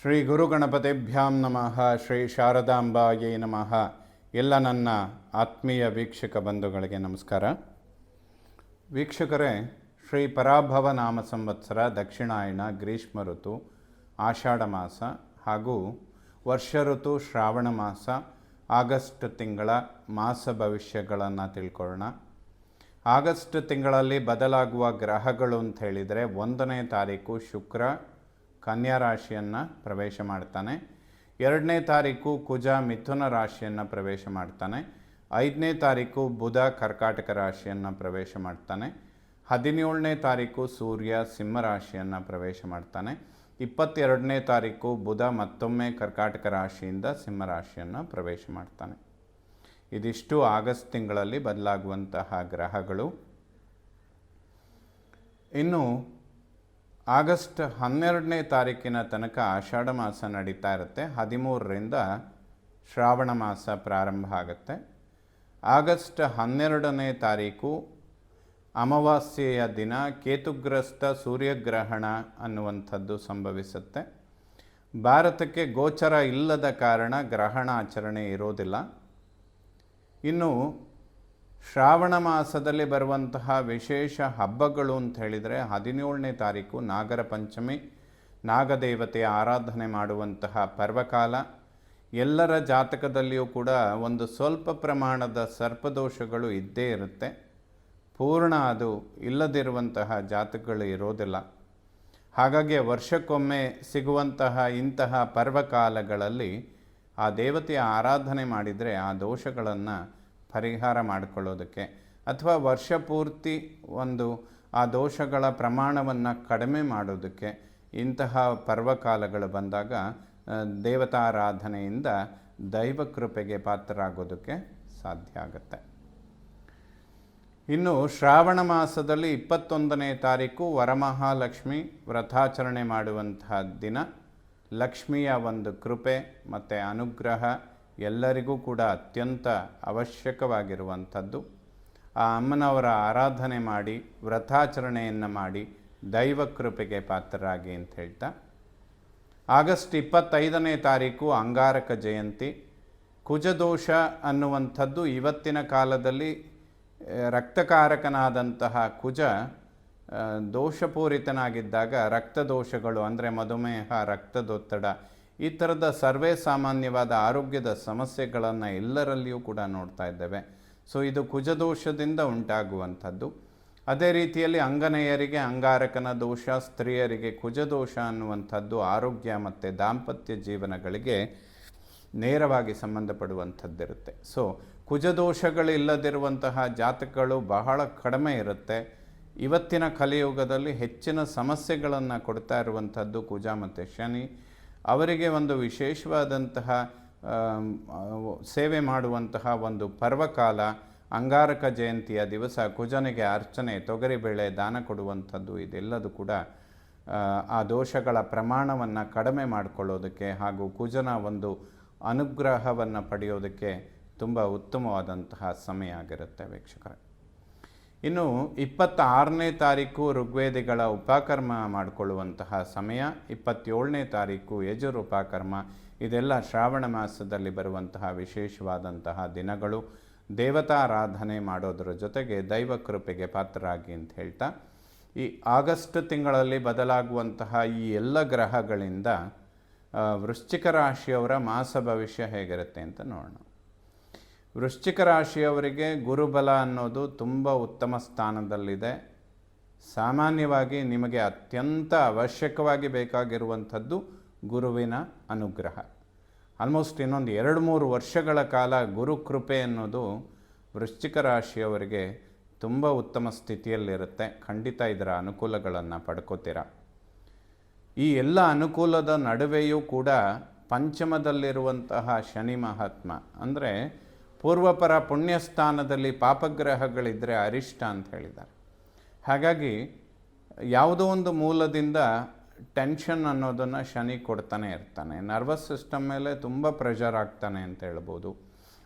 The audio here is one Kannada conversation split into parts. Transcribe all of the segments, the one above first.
ಶ್ರೀ ಗುರುಗಣಪತಿಭ್ಯಾಂ ನಮಃ. ಶ್ರೀ ಶಾರದಾಂಬಾಯೇ ನಮಃ. ಎಲ್ಲ ನನ್ನ ಆತ್ಮೀಯ ವೀಕ್ಷಕ ಬಂಧುಗಳಿಗೆ ನಮಸ್ಕಾರ. ವೀಕ್ಷಕರೇ, ಶ್ರೀ ಪರಾಭವ ನಾಮ ಸಂವತ್ಸರ, ದಕ್ಷಿಣಾಯನ, ಗ್ರೀಷ್ಮ ಋತು, ಆಷಾಢ ಮಾಸ ಹಾಗೂ ವರ್ಷ ಋತು ಶ್ರಾವಣ ಮಾಸ, ಆಗಸ್ಟ್ ತಿಂಗಳ ಮಾಸ ಭವಿಷ್ಯಗಳನ್ನು ತಿಳ್ಕೊಳ್ಳೋಣ. ಆಗಸ್ಟ್ ತಿಂಗಳಲ್ಲಿ ಬದಲಾಗುವ ಗ್ರಹಗಳು ಅಂತ ಹೇಳಿದರೆ, 1ನೇ ತಾರೀಕು ಶುಕ್ರ ಕನ್ಯಾ ರಾಶಿಯನ್ನು ಪ್ರವೇಶ ಮಾಡ್ತಾನೆ. 2ನೇ ತಾರೀಕು ಕುಜ ಮಿಥುನ ರಾಶಿಯನ್ನು ಪ್ರವೇಶ ಮಾಡ್ತಾನೆ. 5ನೇ ತಾರೀಕು ಬುಧ ಕರ್ಕಾಟಕ ರಾಶಿಯನ್ನು ಪ್ರವೇಶ ಮಾಡ್ತಾನೆ. 17ನೇ ತಾರೀಕು ಸೂರ್ಯ ಸಿಂಹ ರಾಶಿಯನ್ನು ಪ್ರವೇಶ ಮಾಡ್ತಾನೆ. 22ನೇ ತಾರೀಕು ಬುಧ ಮತ್ತೊಮ್ಮೆ ಕರ್ಕಾಟಕ ರಾಶಿಯಿಂದ ಸಿಂಹ ರಾಶಿಯನ್ನು ಪ್ರವೇಶ ಮಾಡ್ತಾನೆ. ಇದಿಷ್ಟು ಆಗಸ್ಟ್ ತಿಂಗಳಲ್ಲಿ ಬದಲಾಗುವಂತಹ ಗ್ರಹಗಳು. ಇನ್ನು ಆಗಸ್ಟ್ 12ನೇ ತಾರೀಕಿನ ತನಕ ಆಷಾಢ ಮಾಸ ನಡೀತಾ ಇರುತ್ತೆ. 13ರಿಂದ ಶ್ರಾವಣ ಮಾಸ ಪ್ರಾರಂಭ ಆಗುತ್ತೆ. ಆಗಸ್ಟ್ 12ನೇ ತಾರೀಕು ಅಮಾವಾಸ್ಯೆಯ ದಿನ ಕೇತುಗ್ರಸ್ತ ಸೂರ್ಯಗ್ರಹಣ ಅನ್ನುವಂಥದ್ದು ಸಂಭವಿಸುತ್ತೆ. ಭಾರತಕ್ಕೆ ಗೋಚರ ಇಲ್ಲದ ಕಾರಣ ಗ್ರಹಣ ಆಚರಣೆ ಇರೋದಿಲ್ಲ. ಇನ್ನು ಶ್ರಾವಣ ಮಾಸದಲ್ಲಿ ಬರುವಂತಹ ವಿಶೇಷ ಹಬ್ಬಗಳು ಅಂತ ಹೇಳಿದರೆ, 17ನೇ ತಾರೀಕು ನಾಗರ ಪಂಚಮಿ, ನಾಗದೇವತೆಯ ಆರಾಧನೆ ಮಾಡುವಂತಹ ಪರ್ವಕಾಲ. ಎಲ್ಲರ ಜಾತಕದಲ್ಲಿಯೂ ಕೂಡ ಒಂದು ಸ್ವಲ್ಪ ಪ್ರಮಾಣದ ಸರ್ಪದೋಷಗಳು ಇದ್ದೇ ಇರುತ್ತೆ. ಪೂರ್ಣ ಅದು ಇಲ್ಲದಿರುವಂತಹ ಜಾತಕಗಳು ಇರೋದಿಲ್ಲ. ಹಾಗಾಗಿ ವರ್ಷಕ್ಕೊಮ್ಮೆ ಸಿಗುವಂತಹ ಇಂತಹ ಪರ್ವಕಾಲಗಳಲ್ಲಿ ಆ ದೇವತೆಯ ಆರಾಧನೆ ಮಾಡಿದರೆ ಆ ದೋಷಗಳನ್ನು ಪರಿಹಾರ ಮಾಡಿಕೊಳ್ಳೋದಕ್ಕೆ, ಅಥವಾ ವರ್ಷ ಪೂರ್ತಿ ಆ ದೋಷಗಳ ಪ್ರಮಾಣವನ್ನು ಕಡಿಮೆ ಮಾಡೋದಕ್ಕೆ ಇಂತಹ ಪರ್ವಕಾಲಗಳು ಬಂದಾಗ ದೇವತಾರಾಧನೆಯಿಂದ ದೈವ ಕೃಪೆಗೆ ಪಾತ್ರರಾಗೋದಕ್ಕೆ ಸಾಧ್ಯ ಆಗುತ್ತೆ. ಇನ್ನು ಶ್ರಾವಣ ಮಾಸದಲ್ಲಿ 21ನೇ ತಾರೀಕು ವರಮಹಾಲಕ್ಷ್ಮಿ ವ್ರತಾಚರಣೆ ಮಾಡುವಂತಹ ದಿನ. ಲಕ್ಷ್ಮಿಯ ಒಂದು ಕೃಪೆ ಮತ್ತು ಅನುಗ್ರಹ ಎಲ್ಲರಿಗೂ ಕೂಡ ಅತ್ಯಂತ ಅವಶ್ಯಕವಾಗಿರುವಂಥದ್ದು. ಆ ಅಮ್ಮನವರ ಆರಾಧನೆ ಮಾಡಿ, ವ್ರತಾಚರಣೆಯನ್ನು ಮಾಡಿ ದೈವ ಕೃಪೆಗೆ ಪಾತ್ರರಾಗಿ ಅಂತ ಹೇಳ್ತಾ, ಆಗಸ್ಟ್ 25ನೇ ತಾರೀಕು ಅಂಗಾರಕ ಜಯಂತಿ. ಕುಜದೋಷ ಅನ್ನುವಂಥದ್ದು ಇವತ್ತಿನ ಕಾಲದಲ್ಲಿ ರಕ್ತಕಾರಕನಾದಂತಹ ಕುಜ ದೋಷಪೂರಿತನಾಗಿದ್ದಾಗ ರಕ್ತದೋಷಗಳು ಅಂದರೆ ಮಧುಮೇಹ, ರಕ್ತದೊತ್ತಡ, ಈ ಥರದ ಸರ್ವೇ ಸಾಮಾನ್ಯವಾದ ಆರೋಗ್ಯದ ಸಮಸ್ಯೆಗಳನ್ನು ಎಲ್ಲರಲ್ಲಿಯೂ ಕೂಡ ನೋಡ್ತಾ ಇದ್ದೇವೆ. ಸೊ ಇದು ಕುಜದೋಷದಿಂದ ಉಂಟಾಗುವಂಥದ್ದು. ಅದೇ ರೀತಿಯಲ್ಲಿ ಅಂಗನೆಯರಿಗೆ ಅಂಗಾರಕನ ದೋಷ, ಸ್ತ್ರೀಯರಿಗೆ ಕುಜದೋಷ ಅನ್ನುವಂಥದ್ದು ಆರೋಗ್ಯ ಮತ್ತು ದಾಂಪತ್ಯ ಜೀವನಗಳಿಗೆ ನೇರವಾಗಿ ಸಂಬಂಧಪಡುವಂಥದ್ದಿರುತ್ತೆ. ಸೊ ಕುಜದೋಷಗಳಿಲ್ಲದಿರುವಂತಹ ಜಾತಕಗಳು ಬಹಳ ಕಡಿಮೆ ಇರುತ್ತೆ. ಇವತ್ತಿನ ಕಲಿಯುಗದಲ್ಲಿ ಹೆಚ್ಚಿನ ಸಮಸ್ಯೆಗಳನ್ನು ಕೊಡ್ತಾ ಇರುವಂಥದ್ದು ಕುಜ ಮತ್ತು ಶನಿ. ಅವರಿಗೆ ಒಂದು ವಿಶೇಷವಾದಂತಹ ಸೇವೆ ಮಾಡುವಂತಹ ಒಂದು ಪರ್ವಕಾಲ ಅಂಗಾರಕ ಜಯಂತಿಯ ದಿವಸ ಕುಜನಿಗೆ ಅರ್ಚನೆ, ತೊಗರಿಬೇಳೆ ದಾನ ಕೊಡುವಂಥದ್ದು, ಇದೆಲ್ಲದೂ ಕೂಡ ಆ ದೋಷಗಳ ಪ್ರಮಾಣವನ್ನು ಕಡಿಮೆ ಮಾಡಿಕೊಳ್ಳೋದಕ್ಕೆ ಹಾಗೂ ಕುಜನ ಒಂದು ಅನುಗ್ರಹವನ್ನು ಪಡೆಯೋದಕ್ಕೆ ತುಂಬ ಉತ್ತಮವಾದಂತಹ ಸಮಯ ಆಗಿರುತ್ತೆ ವೀಕ್ಷಕರೇ. ಇನ್ನು 26ನೇ ತಾರೀಕು ಋಗ್ವೇದಿಗಳ ಉಪಕರ್ಮ ಮಾಡಿಕೊಳ್ಳುವಂತಹ ಸಮಯ. 27ನೇ ತಾರೀಕು ಯಜುರ್ ಉಪಕರ್ಮ. ಇದೆಲ್ಲ ಶ್ರಾವಣ ಮಾಸದಲ್ಲಿ ಬರುವಂತಹ ವಿಶೇಷವಾದಂತಹ ದಿನಗಳು. ದೇವತಾರಾಧನೆ ಮಾಡೋದರ ಜೊತೆಗೆ ದೈವ ಕೃಪೆಗೆ ಪಾತ್ರರಾಗಿ ಅಂತ ಹೇಳ್ತಾ, ಈ ಆಗಸ್ಟ್ ತಿಂಗಳಲ್ಲಿ ಬದಲಾಗುವಂತಹ ಈ ಎಲ್ಲ ಗ್ರಹಗಳಿಂದ ವೃಶ್ಚಿಕ ರಾಶಿಯವರ ಮಾಸ ಭವಿಷ್ಯ ಹೇಗಿರುತ್ತೆ ಅಂತ ನೋಡೋಣ. ವೃಶ್ಚಿಕ ರಾಶಿಯವರಿಗೆ ಗುರುಬಲ ಅನ್ನೋದು ತುಂಬ ಉತ್ತಮ ಸ್ಥಾನದಲ್ಲಿದೆ. ಸಾಮಾನ್ಯವಾಗಿ ನಿಮಗೆ ಅತ್ಯಂತ ಅವಶ್ಯಕವಾಗಿ ಬೇಕಾಗಿರುವಂಥದ್ದು ಗುರುವಿನ ಅನುಗ್ರಹ. ಆಲ್ಮೋಸ್ಟ್ ಇನ್ನೊಂದು 2-3 ವರ್ಷಗಳ ಕಾಲ ಗುರು ಕೃಪೆ ಅನ್ನೋದು ವೃಶ್ಚಿಕ ರಾಶಿಯವರಿಗೆ ತುಂಬ ಉತ್ತಮ ಸ್ಥಿತಿಯಲ್ಲಿರುತ್ತೆ. ಖಂಡಿತ ಇದರ ಅನುಕೂಲಗಳನ್ನು ಪಡ್ಕೋತೀರ. ಈ ಎಲ್ಲ ಅನುಕೂಲದ ನಡುವೆಯೂ ಕೂಡ ಪಂಚಮದಲ್ಲಿರುವಂತಹ ಶನಿ ಮಹಾತ್ಮ, ಅಂದರೆ ಪೂರ್ವಪರ ಪುಣ್ಯಸ್ಥಾನದಲ್ಲಿ ಪಾಪಗ್ರಹಗಳಿದ್ದರೆ ಅರಿಷ್ಟ ಅಂತ ಹೇಳಿದ್ದಾರೆ. ಹಾಗಾಗಿ ಯಾವುದೋ ಒಂದು ಮೂಲದಿಂದ ಟೆನ್ಷನ್ ಅನ್ನೋದನ್ನು ಶನಿ ಕೊಡ್ತಾನೆ ಇರ್ತಾನೆ. ನರ್ವಸ್ ಸಿಸ್ಟಮ್ ಮೇಲೆ ತುಂಬ ಪ್ರೆಷರ್ ಆಗ್ತಾನೆ ಅಂತ ಹೇಳ್ಬೋದು.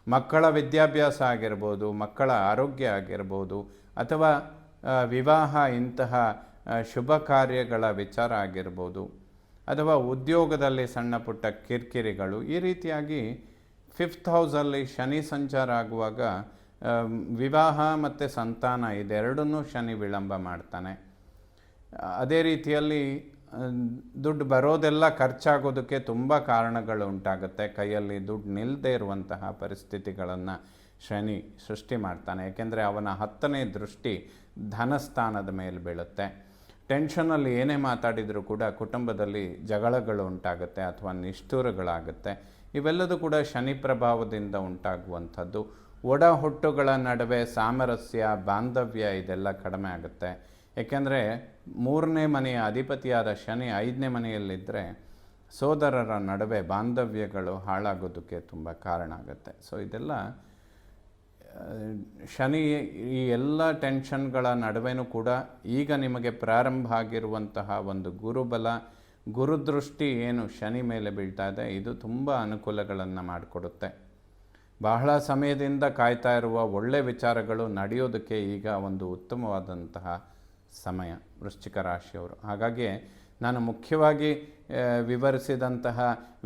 ಮಕ್ಕಳ ವಿದ್ಯಾಭ್ಯಾಸ ಆಗಿರ್ಬೋದು, ಮಕ್ಕಳ ಆರೋಗ್ಯ ಆಗಿರ್ಬೋದು, ಅಥವಾ ವಿವಾಹ ಇಂತಹ ಶುಭ ಕಾರ್ಯಗಳ ವಿಚಾರ ಆಗಿರ್ಬೋದು, ಅಥವಾ ಉದ್ಯೋಗದಲ್ಲಿ ಸಣ್ಣ ಪುಟ್ಟ ಕಿರಿಕಿರಿಗಳು, ಈ ರೀತಿಯಾಗಿ 5th ಹೌಸಲ್ಲಿ ಶನಿ ಸಂಚಾರ ಆಗುವಾಗ ವಿವಾಹ ಮತ್ತು ಸಂತಾನ ಇದೆರಡನ್ನೂ ಶನಿ ವಿಳಂಬ ಮಾಡ್ತಾನೆ. ಅದೇ ರೀತಿಯಲ್ಲಿ ದುಡ್ಡು ಬರೋದೆಲ್ಲ ಖರ್ಚಾಗೋದಕ್ಕೆ ತುಂಬ ಕಾರಣಗಳು ಉಂಟಾಗುತ್ತೆ. ಕೈಯಲ್ಲಿ ದುಡ್ಡು ನಿಲ್ಲದೆ ಇರುವಂತಹ ಪರಿಸ್ಥಿತಿಗಳನ್ನು ಶನಿ ಸೃಷ್ಟಿ ಮಾಡ್ತಾನೆ. ಏಕೆಂದರೆ ಅವನ 10ನೇ ದೃಷ್ಟಿ ಧನಸ್ಥಾನದ ಮೇಲೆ ಬೀಳುತ್ತೆ. ಟೆನ್ಷನಲ್ಲಿ ಏನೇ ಮಾತಾಡಿದರೂ ಕೂಡ ಕುಟುಂಬದಲ್ಲಿ ಜಗಳಗಳು ಉಂಟಾಗುತ್ತೆ ಅಥವಾ ನಿಷ್ಠುರಗಳಾಗುತ್ತೆ. ಇವೆಲ್ಲದೂ ಕೂಡ ಶನಿ ಪ್ರಭಾವದಿಂದ ಉಂಟಾಗುವಂಥದ್ದು. ಒಡ ಹುಟ್ಟುಗಳ ನಡುವೆ ಸಾಮರಸ್ಯ, ಬಾಂಧವ್ಯ ಇದೆಲ್ಲ ಕಡಿಮೆ ಆಗುತ್ತೆ. ಏಕೆಂದರೆ 3ನೇ ಮನೆಯ ಅಧಿಪತಿಯಾದ ಶನಿ 5ನೇ ಮನೆಯಲ್ಲಿದ್ದರೆ ಸೋದರರ ನಡುವೆ ಬಾಂಧವ್ಯಗಳು ಹಾಳಾಗೋದಕ್ಕೆ ತುಂಬ ಕಾರಣ ಆಗುತ್ತೆ. ಸೊ ಇದೆಲ್ಲ ಶನಿ ಈ ಎಲ್ಲ ಟೆನ್ಷನ್ಗಳ ನಡುವೆನೂ ಕೂಡ ಈಗ ನಿಮಗೆ ಪ್ರಾರಂಭ ಆಗಿರುವಂತಹ ಒಂದು ಗುರುಬಲ, ಗುರುದೃಷ್ಟಿ ಏನು ಶನಿ ಮೇಲೆ ಬೀಳ್ತಾ ಇದೆ, ಇದು ತುಂಬ ಅನುಕೂಲಗಳನ್ನು ಮಾಡಿಕೊಡುತ್ತೆ. ಬಹಳ ಸಮಯದಿಂದ ಕಾಯ್ತಾ ಇರುವ ಒಳ್ಳೆ ವಿಚಾರಗಳು ನಡೆಯೋದಕ್ಕೆ ಈಗ ಒಂದು ಉತ್ತಮವಾದಂತಹ ಸಮಯ ವೃಶ್ಚಿಕ ರಾಶಿಯವರು. ಹಾಗಾಗಿ ನಾನು ಮುಖ್ಯವಾಗಿ ವಿವರಿಸಿದಂತಹ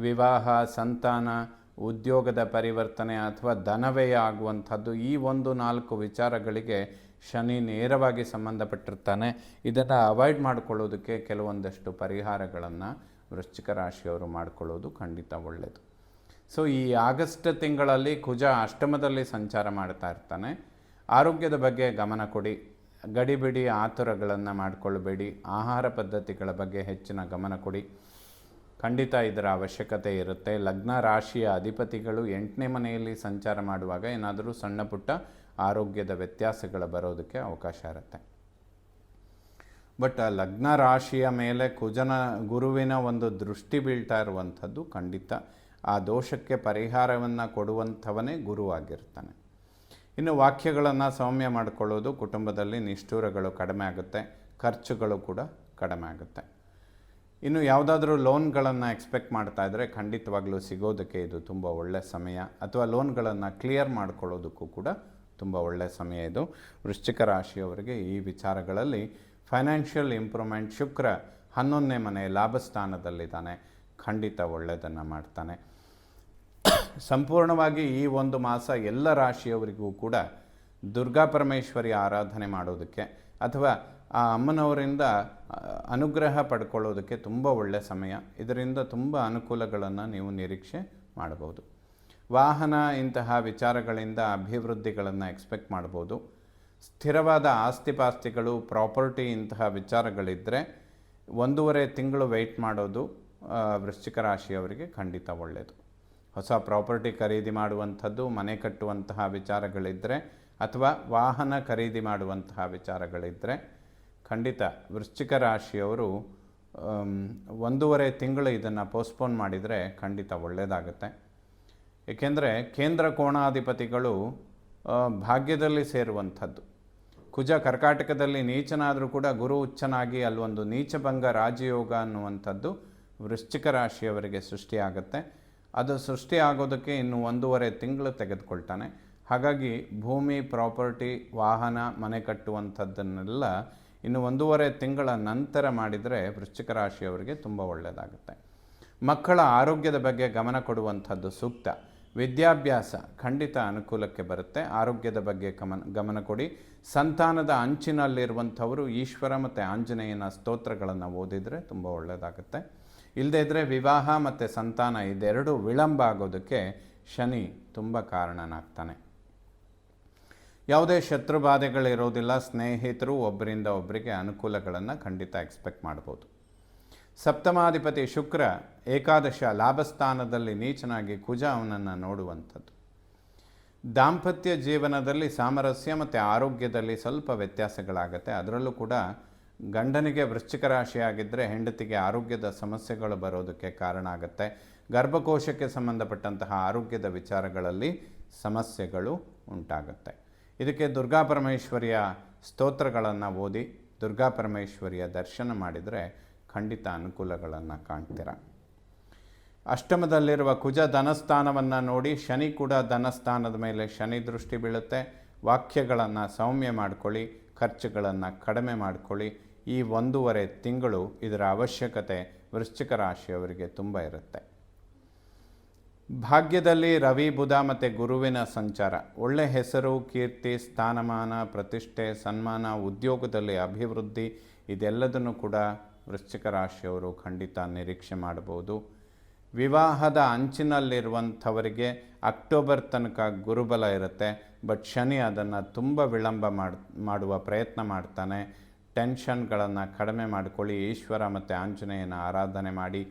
ವಿವಾಹ, ಸಂತಾನ, ಉದ್ಯೋಗದ ಪರಿವರ್ತನೆ ಅಥವಾ ಧನವ್ಯಯ ಆಗುವಂಥದ್ದು, ಈ 1-4 ವಿಚಾರಗಳಿಗೆ ಶನಿ ನೇರವಾಗಿ ಸಂಬಂಧಪಟ್ಟಿರ್ತಾನೆ. ಇದನ್ನು ಅವಾಯ್ಡ್ ಮಾಡಿಕೊಳ್ಳೋದಕ್ಕೆ ಕೆಲವೊಂದಷ್ಟು ಪರಿಹಾರಗಳನ್ನು ವೃಶ್ಚಿಕ ರಾಶಿಯವರು ಮಾಡಿಕೊಳ್ಳೋದು ಖಂಡಿತ ಒಳ್ಳೆಯದು. ಸೊ ಈ ಆಗಸ್ಟ್ ತಿಂಗಳಲ್ಲಿ ಕುಜ ಅಷ್ಟಮದಲ್ಲಿ ಸಂಚಾರ ಮಾಡ್ತಾ ಇರ್ತಾನೆ. ಆರೋಗ್ಯದ ಬಗ್ಗೆ ಗಮನ ಕೊಡಿ. ಗಡಿಬಿಡಿ ಆತುರಗಳನ್ನು ಮಾಡಿಕೊಳ್ಳಬೇಡಿ. ಆಹಾರ ಪದ್ಧತಿಗಳ ಬಗ್ಗೆ ಹೆಚ್ಚಿನ ಗಮನ ಕೊಡಿ. ಖಂಡಿತ ಇದರ ಅವಶ್ಯಕತೆ ಇರುತ್ತೆ. ಲಗ್ನ ರಾಶಿಯ ಅಧಿಪತಿಗಳು 8ನೇ ಮನೆಯಲ್ಲಿ ಸಂಚಾರ ಮಾಡುವಾಗ ಏನಾದರೂ ಸಣ್ಣ ಪುಟ್ಟ ಆರೋಗ್ಯದ ವ್ಯತ್ಯಾಸಗಳು ಬರೋದಕ್ಕೆ ಅವಕಾಶ ಇರುತ್ತೆ. ಬಟ್ ಲಗ್ನ ರಾಶಿಯ ಮೇಲೆ ಗುರುವಿನ ಒಂದು ದೃಷ್ಟಿ ಬೀಳ್ತಾ ಇರುವಂಥದ್ದು ಖಂಡಿತ ಆ ದೋಷಕ್ಕೆ ಪರಿಹಾರವನ್ನು ಕೊಡುವಂಥವನೇ ಗುರುವಾಗಿರ್ತಾನೆ. ಇನ್ನು ವಾಕ್ಯಗಳನ್ನು ಸೌಮ್ಯ ಮಾಡಿಕೊಳ್ಳೋದು, ಕುಟುಂಬದಲ್ಲಿ ನಿಷ್ಠುರಗಳು ಕಡಿಮೆ ಆಗುತ್ತೆ, ಖರ್ಚುಗಳು ಕೂಡ ಕಡಿಮೆ ಆಗುತ್ತೆ. ಇನ್ನು ಯಾವುದಾದ್ರೂ ಲೋನ್ಗಳನ್ನು ಎಕ್ಸ್ಪೆಕ್ಟ್ ಮಾಡ್ತಾ ಇದ್ದರೆ ಖಂಡಿತವಾಗ್ಲೂ ಸಿಗೋದಕ್ಕೆ ಇದು ತುಂಬ ಒಳ್ಳೆಯ ಸಮಯ. ಅಥವಾ ಲೋನ್ಗಳನ್ನು ಕ್ಲಿಯರ್ ಮಾಡ್ಕೊಳ್ಳೋದಕ್ಕೂ ಕೂಡ ತುಂಬ ಒಳ್ಳೆಯ ಸಮಯ ಇದು. ವೃಶ್ಚಿಕ ರಾಶಿಯವರಿಗೆ ಈ ವಿಚಾರಗಳಲ್ಲಿ ಫೈನಾನ್ಷಿಯಲ್ ಇಂಪ್ರೂವ್ಮೆಂಟ್, ಶುಕ್ರ 11ನೇ ಮನೆ ಲಾಭಸ್ಥಾನದಲ್ಲಿದ್ದಾನೆ, ಖಂಡಿತ ಒಳ್ಳೆಯದನ್ನು ಮಾಡ್ತಾನೆ. ಸಂಪೂರ್ಣವಾಗಿ ಈ ಒಂದು ಮಾಸ ಎಲ್ಲ ರಾಶಿಯವರಿಗೂ ಕೂಡ ದುರ್ಗಾ ಪರಮೇಶ್ವರಿ ಆರಾಧನೆ ಮಾಡೋದಕ್ಕೆ ಅಥವಾ ಆ ಅಮ್ಮನವರಿಂದ ಅನುಗ್ರಹ ಪಡ್ಕೊಳ್ಳೋದಕ್ಕೆ ತುಂಬ ಒಳ್ಳೆಯ ಸಮಯ. ಇದರಿಂದ ತುಂಬ ಅನುಕೂಲಗಳನ್ನು ನೀವು ನಿರೀಕ್ಷೆ ಮಾಡಬಹುದು. ವಾಹನ ಇಂತಹ ವಿಚಾರಗಳಿಂದ ಅಭಿವೃದ್ಧಿಗಳನ್ನು ಎಕ್ಸ್ಪೆಕ್ಟ್ ಮಾಡ್ಬೋದು. ಸ್ಥಿರವಾದ ಆಸ್ತಿಪಾಸ್ತಿಗಳು, ಪ್ರಾಪರ್ಟಿ ಇಂತಹ ವಿಚಾರಗಳಿದ್ದರೆ 1.5 ತಿಂಗಳು ವೆಯ್ಟ್ ಮಾಡೋದು ವೃಶ್ಚಿಕ ರಾಶಿಯವರಿಗೆ ಖಂಡಿತ ಒಳ್ಳೆಯದು. ಹೊಸ ಪ್ರಾಪರ್ಟಿ ಖರೀದಿ ಮಾಡುವಂಥದ್ದು, ಮನೆ ಕಟ್ಟುವಂತಹ ವಿಚಾರಗಳಿದ್ದರೆ ಅಥವಾ ವಾಹನ ಖರೀದಿ ಮಾಡುವಂತಹ ವಿಚಾರಗಳಿದ್ದರೆ ಖಂಡಿತ ವೃಶ್ಚಿಕ ರಾಶಿಯವರು 1.5 ತಿಂಗಳು ಇದನ್ನು ಪೋಸ್ಟ್ಪೋನ್ ಮಾಡಿದರೆ ಖಂಡಿತ ಒಳ್ಳೆಯದಾಗುತ್ತೆ. ಏಕೆಂದರೆ ಕೇಂದ್ರ ಕೋಣಾಧಿಪತಿಗಳು ಭಾಗ್ಯದಲ್ಲಿ ಸೇರುವಂಥದ್ದು. ಕುಜ ಕರ್ಕಾಟಕದಲ್ಲಿ ನೀಚನಾದರೂ ಕೂಡ ಗುರು ಉಚ್ಚನಾಗಿ ಅಲ್ಲೊಂದು ನೀಚಭಂಗ ರಾಜಯೋಗ ಅನ್ನುವಂಥದ್ದು ವೃಶ್ಚಿಕ ರಾಶಿಯವರಿಗೆ ಸೃಷ್ಟಿಯಾಗುತ್ತೆ. ಅದು ಸೃಷ್ಟಿಯಾಗೋದಕ್ಕೆ ಇನ್ನು 1.5 ತಿಂಗಳು ತೆಗೆದುಕೊಳ್ತಾನೆ. ಹಾಗಾಗಿ ಭೂಮಿ, ಪ್ರಾಪರ್ಟಿ, ವಾಹನ, ಮನೆ ಕಟ್ಟುವಂಥದ್ದನ್ನೆಲ್ಲ ಇನ್ನು 1.5 ತಿಂಗಳ ನಂತರ ಮಾಡಿದರೆ ವೃಶ್ಚಿಕ ರಾಶಿಯವರಿಗೆ ತುಂಬ ಒಳ್ಳೆಯದಾಗುತ್ತೆ. ಮಕ್ಕಳ ಆರೋಗ್ಯದ ಬಗ್ಗೆ ಗಮನ ಕೊಡುವಂಥದ್ದು ಸೂಕ್ತ. ವಿದ್ಯಾಭ್ಯಾಸ ಖಂಡಿತ ಅನುಕೂಲಕ್ಕೆ ಬರುತ್ತೆ. ಆರೋಗ್ಯದ ಬಗ್ಗೆ ಗಮನ ಕೊಡಿ. ಸಂತಾನದ ಅಂಚಿನಲ್ಲಿರುವಂಥವರು ಈಶ್ವರ ಮತ್ತು ಆಂಜನೇಯನ ಸ್ತೋತ್ರಗಳನ್ನು ಓದಿದರೆ ತುಂಬ ಒಳ್ಳೆಯದಾಗುತ್ತೆ. ಇಲ್ಲದೇ ಇದ್ದರೆ ವಿವಾಹ ಮತ್ತು ಸಂತಾನ ಇದೆರಡು ವಿಳಂಬ ಆಗೋದಕ್ಕೆ ಶನಿ ತುಂಬ ಕಾರಣನಾಗ್ತಾನೆ. ಯಾವುದೇ ಶತ್ರುಬಾಧೆಗಳಿರೋದಿಲ್ಲ. ಸ್ನೇಹಿತರು ಒಬ್ಬರಿಂದ ಒಬ್ಬರಿಗೆ ಅನುಕೂಲಗಳನ್ನು ಖಂಡಿತ ಎಕ್ಸ್ಪೆಕ್ಟ್ ಮಾಡ್ಬೋದು. ಸಪ್ತಮಾಧಿಪತಿ ಶುಕ್ರ ಏಕಾದಶ ಲಾಭಸ್ಥಾನದಲ್ಲಿ ನೀಚನಾಗಿ ಕುಜ ಅವನನ್ನು ನೋಡುವಂಥದ್ದು. ದಾಂಪತ್ಯ ಜೀವನದಲ್ಲಿ ಸಾಮರಸ್ಯ ಮತ್ತು ಆರೋಗ್ಯದಲ್ಲಿ ಸ್ವಲ್ಪ ವ್ಯತ್ಯಾಸಗಳಾಗುತ್ತೆ. ಅದರಲ್ಲೂ ಕೂಡ ಗಂಡನಿಗೆ ವೃಶ್ಚಿಕ ರಾಶಿಯಾಗಿದ್ದರೆ ಹೆಂಡತಿಗೆ ಆರೋಗ್ಯದ ಸಮಸ್ಯೆಗಳು ಬರೋದಕ್ಕೆ ಕಾರಣ ಆಗುತ್ತೆ. ಗರ್ಭಕೋಶಕ್ಕೆ ಸಂಬಂಧಪಟ್ಟಂತಹ ಆರೋಗ್ಯದ ವಿಚಾರಗಳಲ್ಲಿ ಸಮಸ್ಯೆಗಳು ಉಂಟಾಗುತ್ತೆ. ಇದಕ್ಕೆ ದುರ್ಗಾ ಪರಮೇಶ್ವರಿಯ ಸ್ತೋತ್ರಗಳನ್ನು ಓದಿ ದುರ್ಗಾ ಪರಮೇಶ್ವರಿಯ ದರ್ಶನ ಮಾಡಿದರೆ ಖಂಡಿತ ಅನುಕೂಲಗಳನ್ನು ಕಾಣ್ತೀರ. ಅಷ್ಟಮದಲ್ಲಿರುವ ಕುಜ ಧನಸ್ಥಾನವನ್ನು ನೋಡಿ ಶನಿ ಕೂಡ ಧನಸ್ಥಾನದ ಮೇಲೆ ಶನಿ ದೃಷ್ಟಿ ಬೀಳುತ್ತೆ. ವಾಕ್ಯಗಳನ್ನು ಸೌಮ್ಯ ಮಾಡಿಕೊಳ್ಳಿ, ಖರ್ಚುಗಳನ್ನು ಕಡಿಮೆ ಮಾಡಿಕೊಳ್ಳಿ. ಈ 1.5 ತಿಂಗಳು ಇದರ ಅವಶ್ಯಕತೆ ವೃಶ್ಚಿಕ ರಾಶಿಯವರಿಗೆ ತುಂಬ ಇರುತ್ತೆ. ಭಾಗ್ಯದಲ್ಲಿ ರವಿ, ಬುಧ ಮತ್ತು ಗುರುವಿನ ಸಂಚಾರ ಒಳ್ಳೆ ಹೆಸರು, ಕೀರ್ತಿ, ಸ್ಥಾನಮಾನ, ಪ್ರತಿಷ್ಠೆ, ಸನ್ಮಾನ, ಉದ್ಯೋಗದಲ್ಲಿ ಅಭಿವೃದ್ಧಿ ಇದೆಲ್ಲದನ್ನು ಕೂಡ ವೃಶ್ಚಿಕ ರಾಶಿಯವರು ಖಂಡಿತ ನಿರೀಕ್ಷೆ ಮಾಡಬಹುದು. ವಿವಾಹದ ಅಂಚಿನಲ್ಲಿರುವಂಥವರಿಗೆ ಅಕ್ಟೋಬರ್ ತನಕ ಗುರುಬಲ ಇರುತ್ತೆ. ಬಟ್ ಶನಿ ಅದನ್ನು ತುಂಬ ವಿಳಂಬ ಮಾಡುವ ಪ್ರಯತ್ನ ಮಾಡ್ತಾನೆ. ಟೆನ್ಷನ್ಗಳನ್ನು ಕಡಿಮೆ ಮಾಡಿಕೊಳ್ಳಿ. ಈಶ್ವರ ಮತ್ತು ಆಂಜನೇಯನ ಆರಾಧನೆ ಮಾಡಿ,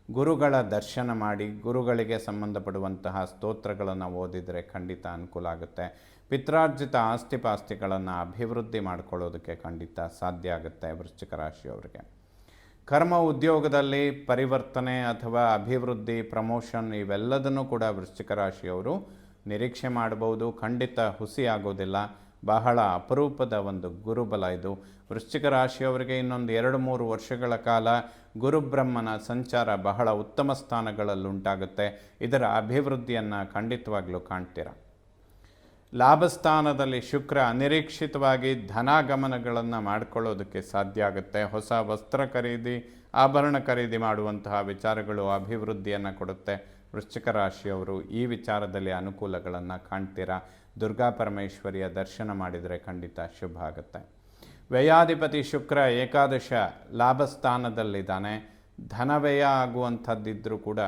ಗುರುಗಳ ದರ್ಶನ ಮಾಡಿ, ಗುರುಗಳಿಗೆ ಸಂಬಂಧಪಡುವಂತಹ ಸ್ತೋತ್ರಗಳನ್ನು ಓದಿದರೆ ಖಂಡಿತ ಅನುಕೂಲ ಆಗುತ್ತೆ. ಪಿತ್ರಾರ್ಜಿತ ಆಸ್ತಿಪಾಸ್ತಿಗಳನ್ನು ಅಭಿವೃದ್ಧಿ ಮಾಡಿಕೊಳ್ಳೋದಕ್ಕೆ ಖಂಡಿತ ಸಾಧ್ಯ ಆಗುತ್ತೆ ವೃಶ್ಚಿಕ ರಾಶಿಯವರಿಗೆ. ಕರ್ಮ ಉದ್ಯೋಗದಲ್ಲಿ ಪರಿವರ್ತನೆ ಅಥವಾ ಅಭಿವೃದ್ಧಿ, ಪ್ರಮೋಷನ್ ಇವೆಲ್ಲದನ್ನು ಕೂಡ ವೃಶ್ಚಿಕ ರಾಶಿಯವರು ನಿರೀಕ್ಷೆ ಮಾಡಬಹುದು. ಖಂಡಿತ ಹುಸಿ ಆಗೋದಿಲ್ಲ. ಬಹಳ ಅಪರೂಪದ ಒಂದು ಗುರುಬಲ ಇದು. ವೃಶ್ಚಿಕ ರಾಶಿಯವರಿಗೆ ಇನ್ನೊಂದು 2-3 ವರ್ಷಗಳ ಕಾಲ ಗುರುಬ್ರಹ್ಮನ ಸಂಚಾರ ಬಹಳ ಉತ್ತಮ ಸ್ಥಾನಗಳಲ್ಲುಂಟಾಗುತ್ತೆ. ಇದರ ಅಭಿವೃದ್ಧಿಯನ್ನು ಖಂಡಿತವಾಗ್ಲೂ ಕಾಣ್ತೀರ. ಲಾಭಸ್ಥಾನದಲ್ಲಿ ಶುಕ್ರ ಅನಿರೀಕ್ಷಿತವಾಗಿ ಧನಾಗಮನಗಳನ್ನು ಮಾಡಿಕೊಳ್ಳೋದಕ್ಕೆ ಸಾಧ್ಯ ಆಗುತ್ತೆ. ಹೊಸ ವಸ್ತ್ರ ಖರೀದಿ, ಆಭರಣ ಖರೀದಿ ಮಾಡುವಂತಹ ವಿಚಾರಗಳು ಅಭಿವೃದ್ಧಿಯನ್ನು ಕೊಡುತ್ತೆ. ವೃಶ್ಚಿಕ ರಾಶಿಯವರು ಈ ವಿಚಾರದಲ್ಲಿ ಅನುಕೂಲಗಳನ್ನು ಕಾಣ್ತೀರಾ. ದುರ್ಗಾ ಪರಮೇಶ್ವರಿಯ ದರ್ಶನ ಮಾಡಿದರೆ ಖಂಡಿತ ಶುಭ ಆಗುತ್ತೆ. ವ್ಯಯಾಧಿಪತಿ ಶುಕ್ರ ಏಕಾದಶ ಲಾಭಸ್ಥಾನದಲ್ಲಿದ್ದಾನೆ. ಧನವ್ಯಯ ಆಗುವಂಥದ್ದಿದ್ದರೂ ಕೂಡ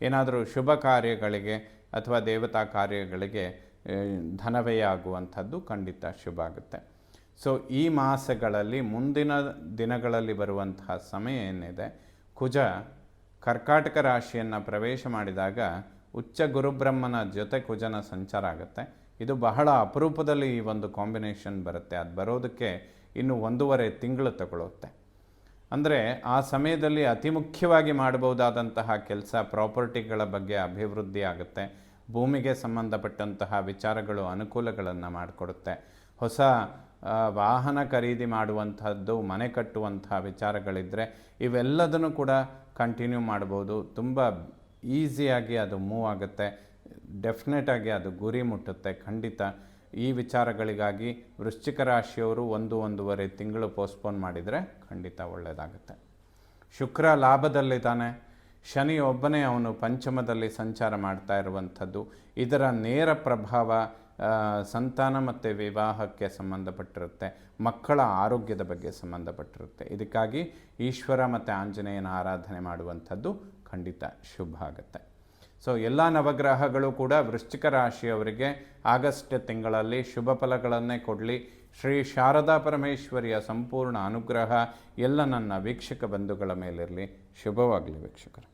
ಏನಾದರೂ ಶುಭ ಕಾರ್ಯಗಳಿಗೆ ಅಥವಾ ದೇವತಾ ಕಾರ್ಯಗಳಿಗೆ ಧನವ್ಯಯ ಆಗುವಂಥದ್ದು ಖಂಡಿತ ಶುಭ ಆಗುತ್ತೆ. ಸೊ ಈ ಮಾಸಗಳಲ್ಲಿ ಮುಂದಿನ ದಿನಗಳಲ್ಲಿ ಬರುವಂತಹ ಸಮಯ ಏನಿದೆ, ಕುಜ ಕರ್ಕಾಟಕ ರಾಶಿಯನ್ನು ಪ್ರವೇಶ ಮಾಡಿದಾಗ ಉಚ್ಚ ಗುರುಬ್ರಹ್ಮನ ಜೊತೆ ಕುಜನ ಸಂಚಾರ ಆಗುತ್ತೆ. ಇದು ಬಹಳ ಅಪರೂಪದಲ್ಲಿ ಈ ಒಂದು ಕಾಂಬಿನೇಷನ್ ಬರುತ್ತೆ. ಅದು ಬರೋದಕ್ಕೆ ಇನ್ನು 1.5 ತಿಂಗಳು ತಗೊಳ್ಳುತ್ತೆ. ಅಂದರೆ ಆ ಸಮಯದಲ್ಲಿ ಅತಿ ಮುಖ್ಯವಾಗಿ ಮಾಡಬಹುದಾದಂತಹ ಕೆಲಸ ಪ್ರಾಪರ್ಟಿಗಳ ಬಗ್ಗೆ ಅಭಿವೃದ್ಧಿ ಆಗುತ್ತೆ. ಭೂಮಿಗೆ ಸಂಬಂಧಪಟ್ಟಂತಹ ವಿಚಾರಗಳು ಅನುಕೂಲಗಳನ್ನು ಮಾಡಿಕೊಡುತ್ತೆ. ಹೊಸ ವಾಹನ ಖರೀದಿ ಮಾಡುವಂಥದ್ದು, ಮನೆ ಕಟ್ಟುವಂತಹ ವಿಚಾರಗಳಿದ್ದರೆ ಇವೆಲ್ಲದನ್ನು ಕೂಡ ಕಂಟಿನ್ಯೂ ಮಾಡ್ಬೋದು. ತುಂಬ ಈಸಿಯಾಗಿ ಅದು ಮೂವ್ ಆಗುತ್ತೆ. ಡೆಫಿನೆಟಾಗಿ ಅದು ಗುರಿ ಮುಟ್ಟುತ್ತೆ ಖಂಡಿತ. ಈ ವಿಚಾರಗಳಿಗಾಗಿ ವೃಶ್ಚಿಕ ರಾಶಿಯವರು 1-1.5 ತಿಂಗಳು ಪೋಸ್ಟ್ಪೋನ್ ಮಾಡಿದರೆ ಖಂಡಿತ ಒಳ್ಳೆಯದಾಗುತ್ತೆ. ಶುಕ್ರ ಲಾಭದಲ್ಲಿದ್ದಾನೆ. ಶನಿ ಒಬ್ಬನೇ ಅವನು ಪಂಚಮದಲ್ಲಿ ಸಂಚಾರ ಮಾಡ್ತಾ ಇರುವಂಥದ್ದು. ಇದರ ನೇರ ಪ್ರಭಾವ ಸಂತಾನ ಮತ್ತು ವಿವಾಹಕ್ಕೆ ಸಂಬಂಧಪಟ್ಟಿರುತ್ತೆ. ಮಕ್ಕಳ ಆರೋಗ್ಯದ ಬಗ್ಗೆ ಸಂಬಂಧಪಟ್ಟಿರುತ್ತೆ. ಇದಕ್ಕಾಗಿ ಈಶ್ವರ ಮತ್ತು ಆಂಜನೇಯನ ಆರಾಧನೆ ಮಾಡುವಂಥದ್ದು ಖಂಡಿತ ಶುಭ ಆಗುತ್ತೆ. ಸೊ ಎಲ್ಲ ನವಗ್ರಹಗಳು ಕೂಡ ವೃಶ್ಚಿಕ ರಾಶಿಯವರಿಗೆ ಆಗಸ್ಟ್ ತಿಂಗಳಲ್ಲಿ ಶುಭ ಫಲಗಳನ್ನೇ ಕೊಡಲಿ. ಶ್ರೀ ಶಾರದಾ ಪರಮೇಶ್ವರಿಯ ಸಂಪೂರ್ಣ ಅನುಗ್ರಹ ಎಲ್ಲ ನನ್ನ ವೀಕ್ಷಕ ಬಂಧುಗಳ ಮೇಲಿರಲಿ. ಶುಭವಾಗಲಿ ವೀಕ್ಷಕರು.